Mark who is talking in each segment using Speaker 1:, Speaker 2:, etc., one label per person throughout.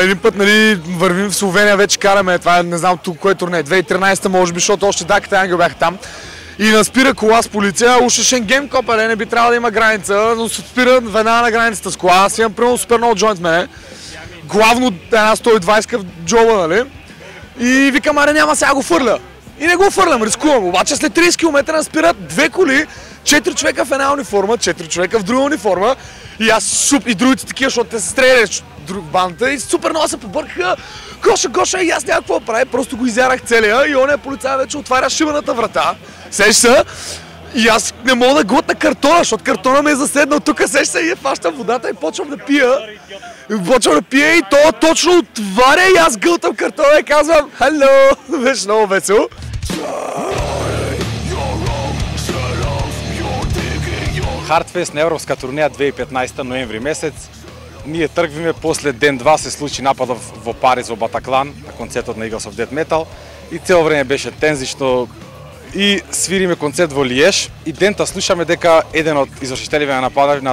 Speaker 1: Един път, нали, вървим в Словения, вече караме, това е, не знам тук кое турне, 2013 може би, защото още Даката Ангел бяха там. И нас спира кола с полиция, уж Шенген копа, не би трябвало да има граница, но се спира веднага на границата с кола. Аз имам примерно супер много джойнт с мене, главно една 120 в джоба, нали? И викам, аре няма, сега го фърля. И не го фърлям, рискувам, обаче след 30 км нас спират две коли, 4 човека в една униформа, 4 човека в друга униформа и аз и другите такива, защото те се стреляли банда и супер много се побъркаха. Гоша, и аз няма какво прави, просто го изярах целия и оня полицай вече отваря шибаната врата. Сеш се, и аз не мога да глътна картона, защото картона ме е заседнал тук, сеш се и фащам водата и почвам да пия. И то точно отваря и аз гълтам картона и казвам "Hello!" Беше много весело.
Speaker 2: Хартфест на Европска турнея 2015 ноември месец. Ние тръгваме, после ден-два се случи напада в Опари за Батаклан на концертот на Eagles of Death Metal и цело време беше тензично и свириме концерт во Лиеж и дента слушаме дека еден од извршителите на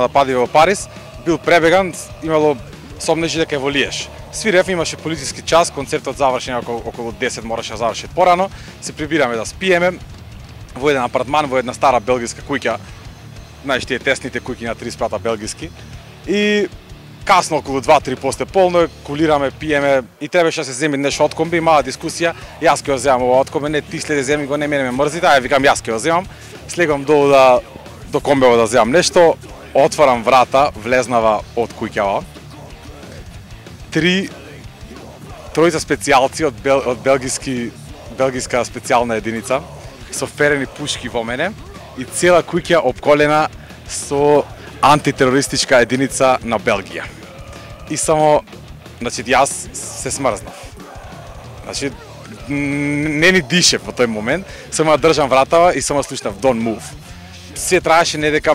Speaker 2: напади во Париз бил пребеган, имало сомнежи дека е во Лиеж. Свирев, имаше политички час, концертот завршен околу 10, мораше да заврши порано, се прибираме да спиеме во еден апартман, во една стара белгиска куќа, знаеш тие тесните куќи на 30 спрата белгиски и касно околу 2-3 после полно, кулираме, пиеме и требаше да се земи нешто од комби, мала дискусија, јас ќе го земам ова од комби, не ти следи земи го, не мене ме мрзите, ај викам јас ќе го земам, слегам долу до комбево да земам нешто, отварам врата, влезнава од куќава, тројца специјалци од белгиска специјална единица со вперени пушки во мене и цела куќа обколена со антитерористичка единица на Белгија. И само, значи, јас се смрзнав. Значи, не ни дише во тој момент, само ја држам вратава и само слушнав "Don't move". Се траеше не дека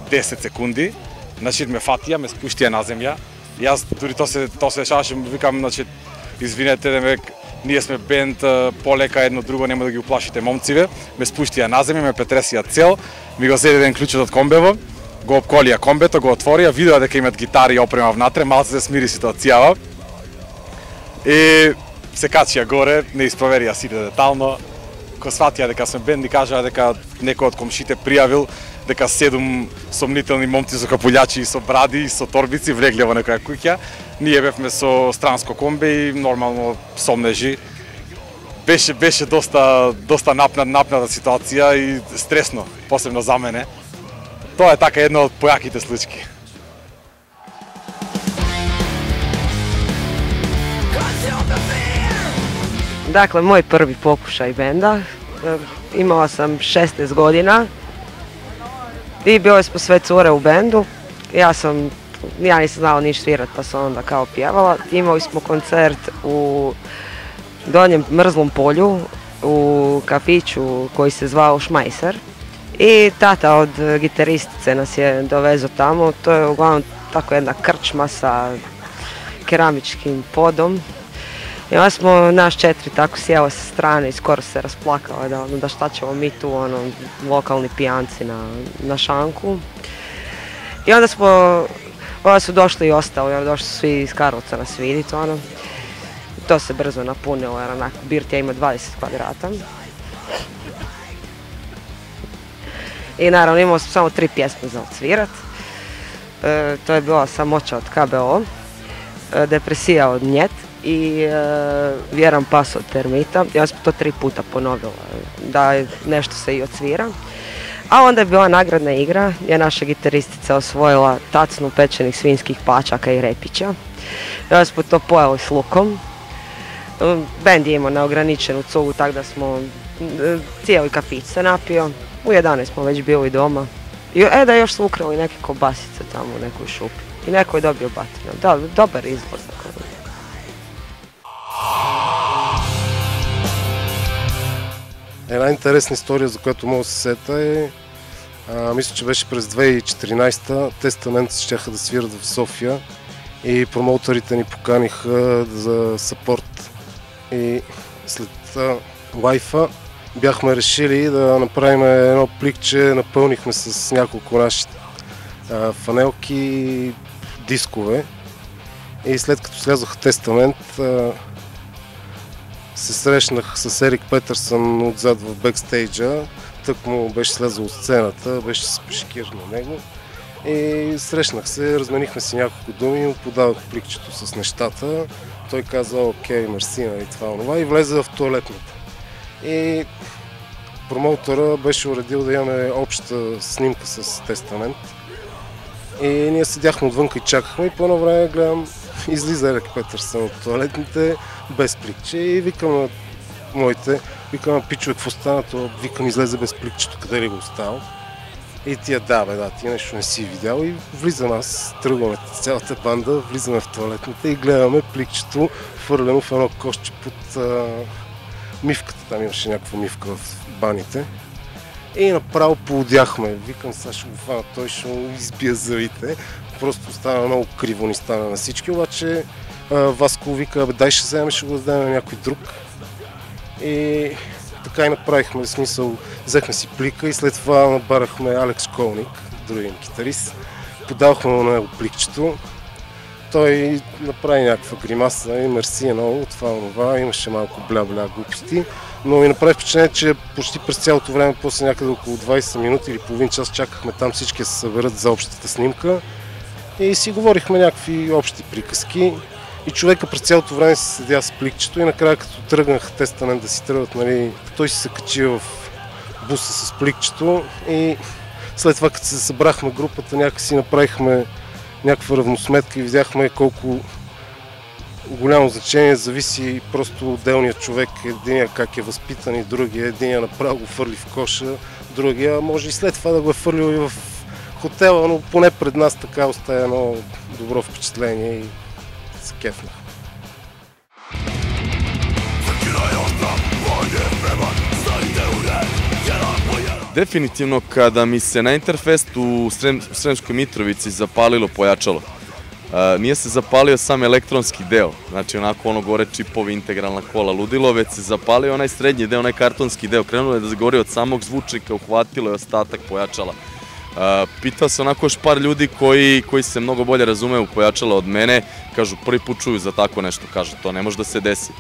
Speaker 2: 10 секунди, значи ме фатија, ме спуштија на земја. Јас дури то се дешаваше, викам, значи, извинете, демек, ние сме бенд, полека едно друго, нема да ги уплашите момциве. Ме спуштија на земја, ме претресија цел, ми го зеде еден клучот од комбево, го обколија комбето, го отворија, видеа дека имат гитари и опрема внатре, малце се смири ситуацијава. И се качија горе, не испроверија сите детално. Кога сватија дека сме бенд, ни кажаа дека некој од комшите пријавил дека 7 сомнителни момци со капулјачи и со бради и со торбици влегле во некоја куќа. Ние бевме со странско комбе и нормално сомнежи. Беше доста напната ситуација и стресно, посебно за мене. Тоа е така една од појаките случаи.
Speaker 3: Dakle, moj prvi pokušaj benda. Imala sam 16 godina i bile smo sve cure u bendu. Ja nisam znala ništa svirat pa sam onda kao pjevala. Imali smo koncert u Donjem Mrzlom polju u kafiću koji se zvao Šmajser. I tata od gitaristice nas je dovezao tamo. To je uglavnom tako jedna krčma sa keramičkim podom. I onda smo naš 4 tako sjela sa strane i skoro se rasplakala da šta ćemo mi tu, lokalni pijanci na šanku. I onda su došli i ostali, došli su svi iz Karlovca nas vidjeti, To se brzo napunilo jer onako birtija ima 20 kvadrata. I naravno imali smo samo 3 pjesme za odsvirat. To je bila Samoća od KBO, Depresija od Njet i Vjeran pas od Termita. Ja sam to 3 puta ponovila da nešto se i odsvira. A onda je bila nagradna igra gdje je naša gitaristica osvojila tacnu pečenih svinjskih pačaka i repića. Ja smo to pojeli s lukom. Bend je imao neograničenu cugu, tako da smo cijeli kafić se napio. U 11 smo već bili doma. I da još su ukrali neke kobasice tamo u nekoj šupi. I neko je dobio batinu. Da, dobar izlazak.
Speaker 4: Една интересна история, за която мога да се сета е, мисля, че беше през 2014-та, Тестамент щяха да свират в София и промоутерите ни поканиха за съпорт. И след лайфа бяхме решили да направим едно пликче, напълнихме с няколко наши фанелки, дискове. И след като слязох Тестамент, се срещнах с Ерик Петърсън отзад в бекстейджа. Тък му беше слязъл от сцената, беше с пешкир на него. И срещнах се, разменихме си няколко думи, му подавах пликчето с нещата. Той каза, окей, мерси, нали, това и влезе в тоалетната. И промоутъра беше уредил да имаме обща снимка с Тестамент. И ние седяхме отвънка и чакахме и по едно време гледам, излиза Ерик Петърсън от тоалетните без пликче и викам на моите, викам, пичове, какво стана, то викам, излезе без пликчето, къде ли го оставил? И тия, да, ти нещо не си видял и влизам аз, тръгваме цялата банда, влизаме в тоалетната и гледаме пликчето, фърлено в едно кошче под мивката, там имаше някаква мивка в баните. И направо поудяхме, викам, сега ще го фана, той ще му избия зъбите. Просто стана много криво, ни стана на всички, обаче Васко вика, дай ще вземем, ще го дадем на някой друг. И така и направихме, в смисъл, взехме си плика и след това набарахме Алекс Колник, другия китарист. Подавахме на него пликчето. Той направи някаква гримаса и мерси много, това, имаше малко бля-бля глупости. Но ми направи впечатление, че почти през цялото време, после някъде около 20 минути или половин час чакахме там всички да се съберат за общата снимка. И си говорихме някакви общи приказки. И човека през цялото време се седя с пликчето и накрая като тръгнах Тестамент да си тръгват, нали, той си се качи в буса с пликчето и след това като се събрахме групата някакси направихме някаква равносметка и видяхме колко голямо значение зависи просто отделният човек, единия как е възпитан и другия, единия направо го фърли в коша, другия може и след това да го е фърлил и в хотела, но поне пред нас така остава едно добро впечатление и се кефнах.
Speaker 5: Definitivno kada mi se na Interfestu u Sremskoj Mitrovici zapalilo pojačalo. Nije se zapalio sam elektronski deo, znači onako ono gore čipovi, integralna kola, ludilo, već se zapalio onaj srednji deo, onaj kartonski deo. Krenulo je da gori od samog zvučnika, uhvatilo je ostatak pojačala. Pitao se onako još par ljudi koji se mnogo bolje razume u pojačala od mene, kažu prvi put čuju za tako nešto, kažu to ne može da se desi.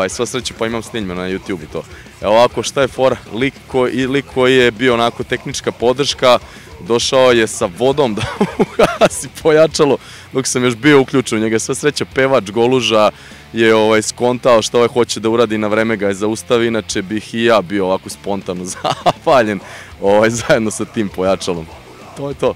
Speaker 5: Sva sreća pa imam snimljeno na YouTube i to. Evo ovako šta je fora, lik koji je bio onako tehnička podrška, došao je sa vodom da ugasi pojačalo dok sam još bio uključen u njega. Sva sreća pevač Goluža je skontao šta ovaj hoće da uradi, na vreme ga je zaustavi, inače bih i ja bio ovako spontano zapaljen zajedno sa tim pojačalom. To je to.